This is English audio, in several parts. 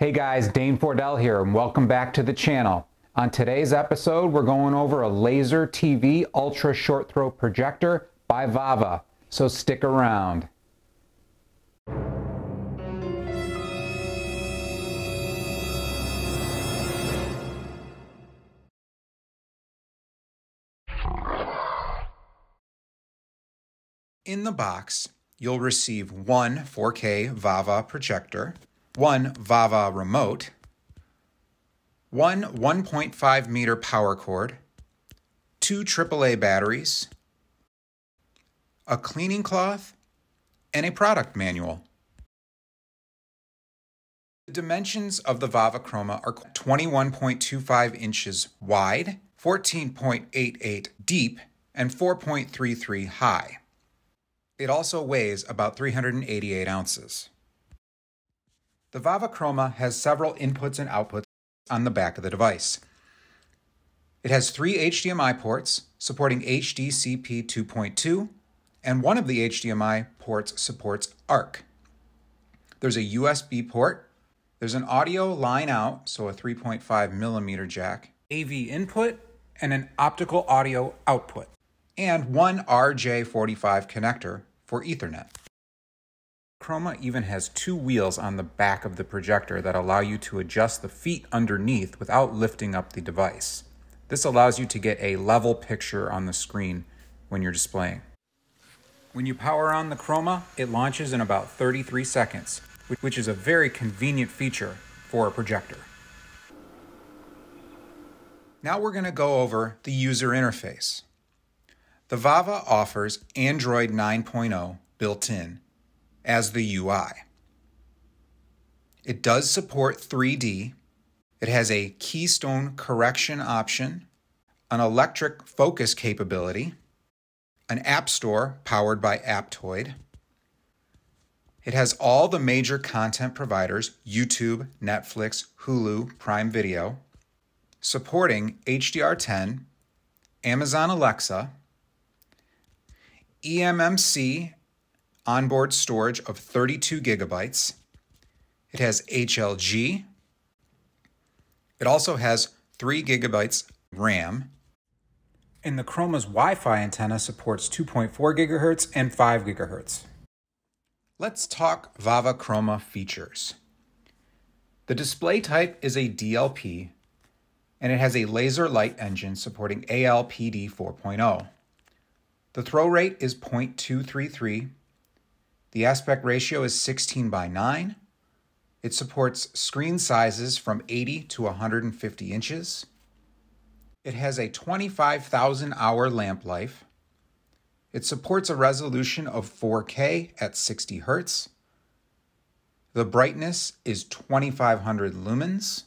Hey guys, Dane Fordell here and welcome back to the channel. On today's episode, we're going over a Laser TV ultra short throw projector by VAVA, so stick around. In the box, you'll receive one 4K VAVA projector, one VAVA remote, one 1.5 meter power cord, two AAA batteries, a cleaning cloth, and a product manual. The dimensions of the VAVA Chroma are 21.25 inches wide, 14.88 deep, and 4.33 high. It also weighs about 388 ounces. The VAVA Chroma has several inputs and outputs on the back of the device. It has three HDMI ports supporting HDCP 2.2, and one of the HDMI ports supports ARC. There's a USB port, there's an audio line out, so a 3.5 millimeter jack, AV input, and an optical audio output, and one RJ45 connector for Ethernet. Chroma even has two wheels on the back of the projector that allow you to adjust the feet underneath without lifting up the device. This allows you to get a level picture on the screen when you're displaying. When you power on the Chroma, it launches in about 33 seconds, which is a very convenient feature for a projector. Now we're going to go over the user interface. The VAVA offers Android 9.0 built in as the UI. It does support 3D. It has a keystone correction option, an electric focus capability, an app store powered by Aptoid. It has all the major content providers, YouTube, Netflix, Hulu, Prime Video, supporting HDR10, Amazon Alexa, eMMC onboard storage of 32 gigabytes. It has HLG. It also has 3 gigabytes RAM. And the Chroma's Wi-Fi antenna supports 2.4 gigahertz and 5 gigahertz. Let's talk VAVA Chroma features. The display type is a DLP, and it has a laser light engine supporting ALPD 4.0. The throw rate is 0.233. The aspect ratio is 16:9. It supports screen sizes from 80 to 150 inches. It has a 25,000 hour lamp life. It supports a resolution of 4K at 60 Hz. The brightness is 2500 lumens.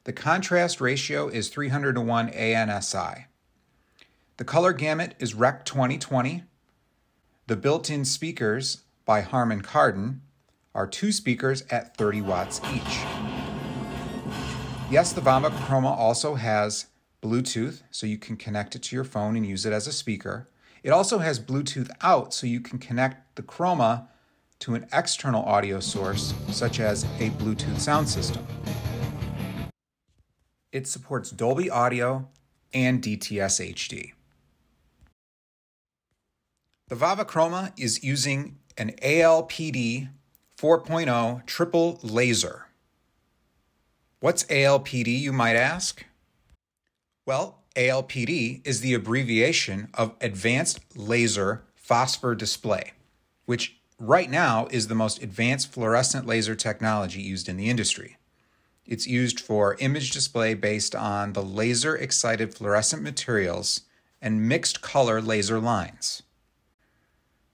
The contrast ratio is 300:1 ANSI. The color gamut is Rec 2020. The built-in speakers by Harman Kardon are two speakers at 30 watts each. Yes, the VAVA Chroma also has Bluetooth, so you can connect it to your phone and use it as a speaker. It also has Bluetooth out, so you can connect the Chroma to an external audio source, such as a Bluetooth sound system. It supports Dolby Audio and DTS HD. The VAVA Chroma is using an ALPD 4.0 triple laser. What's ALPD, you might ask? Well, ALPD is the abbreviation of Advanced Laser Phosphor Display, which right now is the most advanced fluorescent laser technology used in the industry. It's used for image display based on the laser-excited fluorescent materials and mixed color laser lines.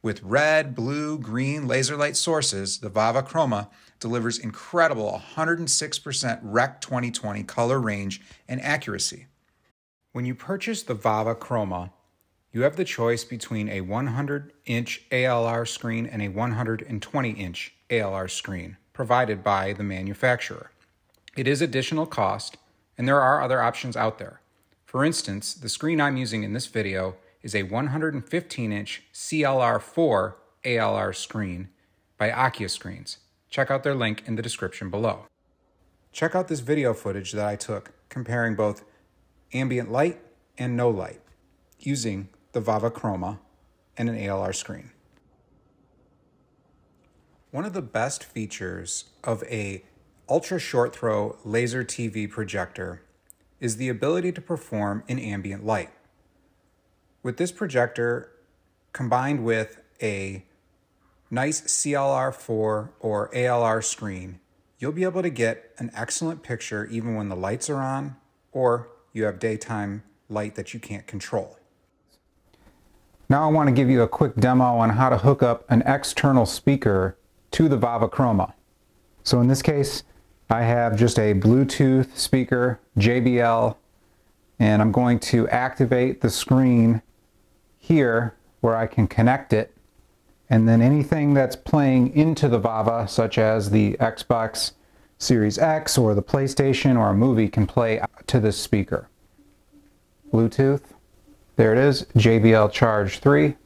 With red, blue, green laser light sources, the VAVA Chroma delivers incredible 106% Rec 2020 color range and accuracy. When you purchase the VAVA Chroma, you have the choice between a 100-inch ALR screen and a 120-inch ALR screen provided by the manufacturer. It is additional cost, and there are other options out there. For instance, the screen I'm using in this video is a 115-inch CLR4 ALR screen by Akia Screens. Check out their link in the description below. check out this video footage that I took comparing both ambient light and no light using the VAVA Chroma and an ALR screen. One of the best features of a ultra short throw laser TV projector is the ability to perform in ambient light. With this projector combined with a nice CLR4 or ALR screen, you'll be able to get an excellent picture even when the lights are on or you have daytime light that you can't control. Now I want to give you a quick demo on how to hook up an external speaker to the VAVA Chroma. So in this case, I have just a Bluetooth speaker, JBL, and I'm going to activate the screen here where I can connect it, and then anything that's playing into the VAVA, such as the Xbox Series X or the PlayStation or a movie, can play to this speaker. Bluetooth, there it is, JBL Charge 3.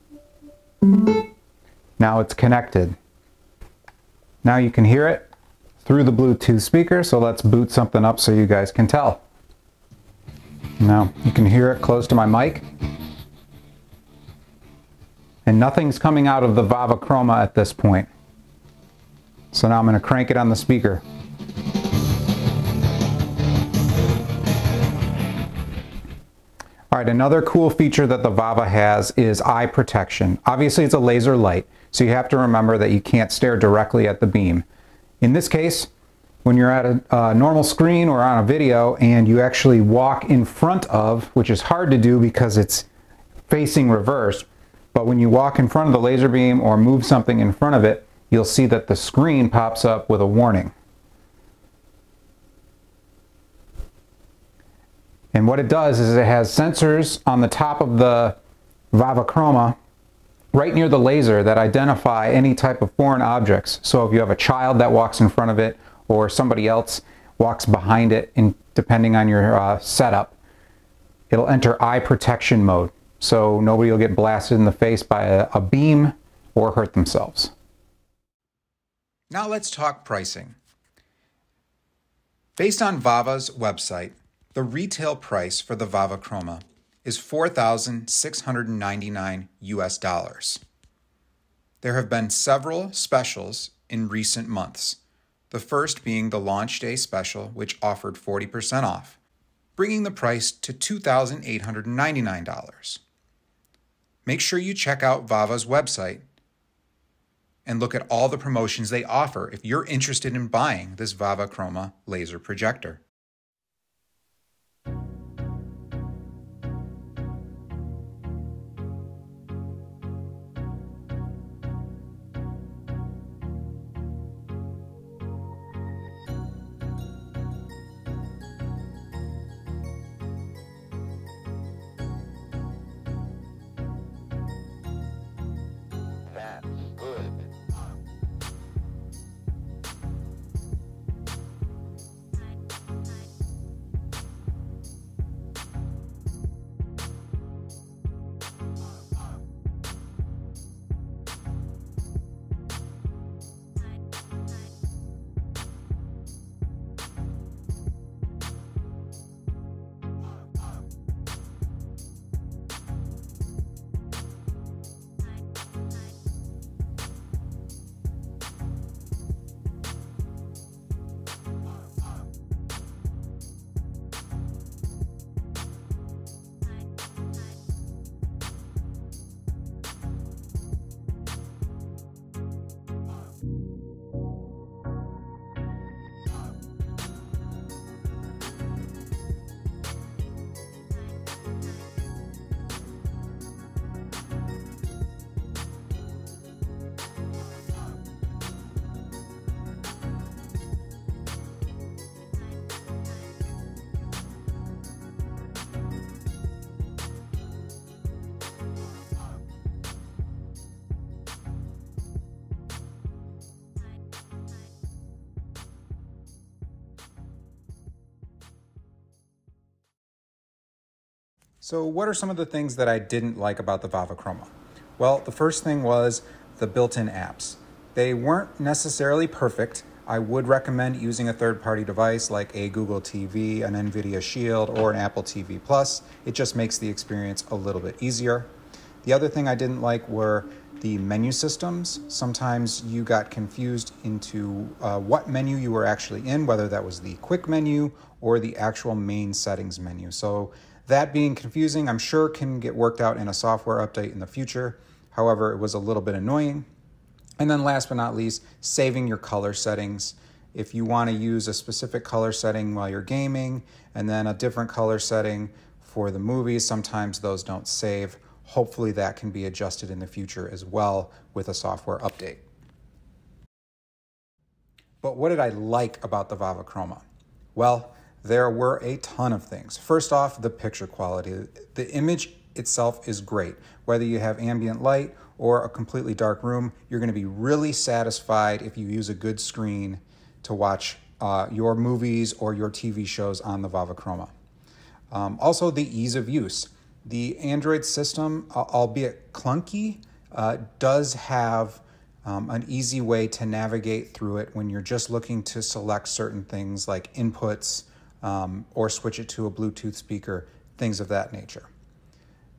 Now it's connected. Now you can hear it through the Bluetooth speaker, so let's boot something up so you guys can tell. Now you can hear it close to my mic. And nothing's coming out of the VAVA Chroma at this point. So now I'm going to crank it on the speaker. Alright, another cool feature that the VAVA has is eye protection. Obviously it's a laser light, so you have to remember that you can't stare directly at the beam. In this case, when you're at a normal screen or on a video and you actually walk in front of, which is hard to do because it's facing reverse, but when you walk in front of the laser beam or move something in front of it, you'll see that the screen pops up with a warning. And what it does is it has sensors on the top of the VAVA Chroma right near the laser that identify any type of foreign objects. So if you have a child that walks in front of it or somebody else walks behind it, depending on your setup, it'll enter eye protection mode. So nobody will get blasted in the face by a beam or hurt themselves. Now let's talk pricing. Based on VAVA's website, the retail price for the VAVA Chroma is $4,699 US. There have been several specials in recent months, the first being the launch day special, which offered 40% off, bringing the price to $2,899. Make sure you check out VAVA's website and look at all the promotions they offer if you're interested in buying this VAVA Chroma laser projector. So what are some of the things that I didn't like about the VAVA Chroma? Well, the first thing was the built-in apps. They weren't necessarily perfect. I would recommend using a third-party device like a Google TV, an Nvidia Shield, or an Apple TV Plus. It just makes the experience a little bit easier. The other thing I didn't like were the menu systems. Sometimes you got confused into what menu you were actually in, whether that was the quick menu or the actual main settings menu. So that being confusing, I'm sure can get worked out in a software update in the future. However, it was a little bit annoying. And then last but not least, saving your color settings. If you want to use a specific color setting while you're gaming and then a different color setting for the movies, sometimes those don't save. Hopefully that can be adjusted in the future as well with a software update. But what did I like about the VAVA Chroma? Well, there were a ton of things. First off, the picture quality. The image itself is great. Whether you have ambient light or a completely dark room, you're going to be really satisfied if you use a good screen to watch your movies or your TV shows on the VAVA Chroma. Also, the ease of use. The Android system, albeit clunky, does have an easy way to navigate through it when you're just looking to select certain things like inputs or switch it to a Bluetooth speaker, things of that nature.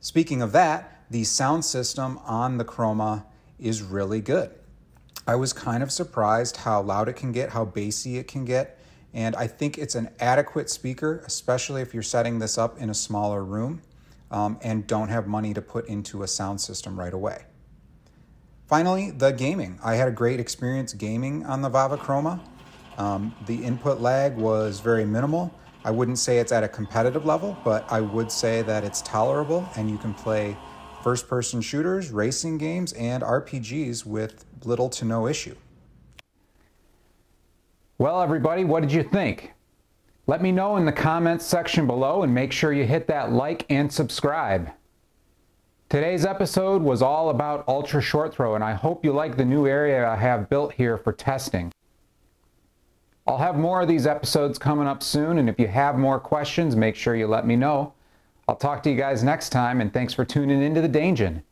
Speaking of that, the sound system on the Chroma is really good. I was kind of surprised how loud it can get, how bassy it can get, and I think it's an adequate speaker, especially if you're setting this up in a smaller room and don't have money to put into a sound system right away. Finally, the gaming. I had a great experience gaming on the VAVA Chroma. The input lag was very minimal. I wouldn't say it's at a competitive level, but I would say that it's tolerable and you can play first-person shooters, racing games, and RPGs with little to no issue. Well, everybody, what did you think? Let me know in the comments section below and make sure you hit that like and subscribe. Today's episode was all about ultra short throw, and I hope you like the new area I have built here for testing. I'll have more of these episodes coming up soon, and if you have more questions, make sure you let me know. I'll talk to you guys next time, and thanks for tuning into the Daingeon.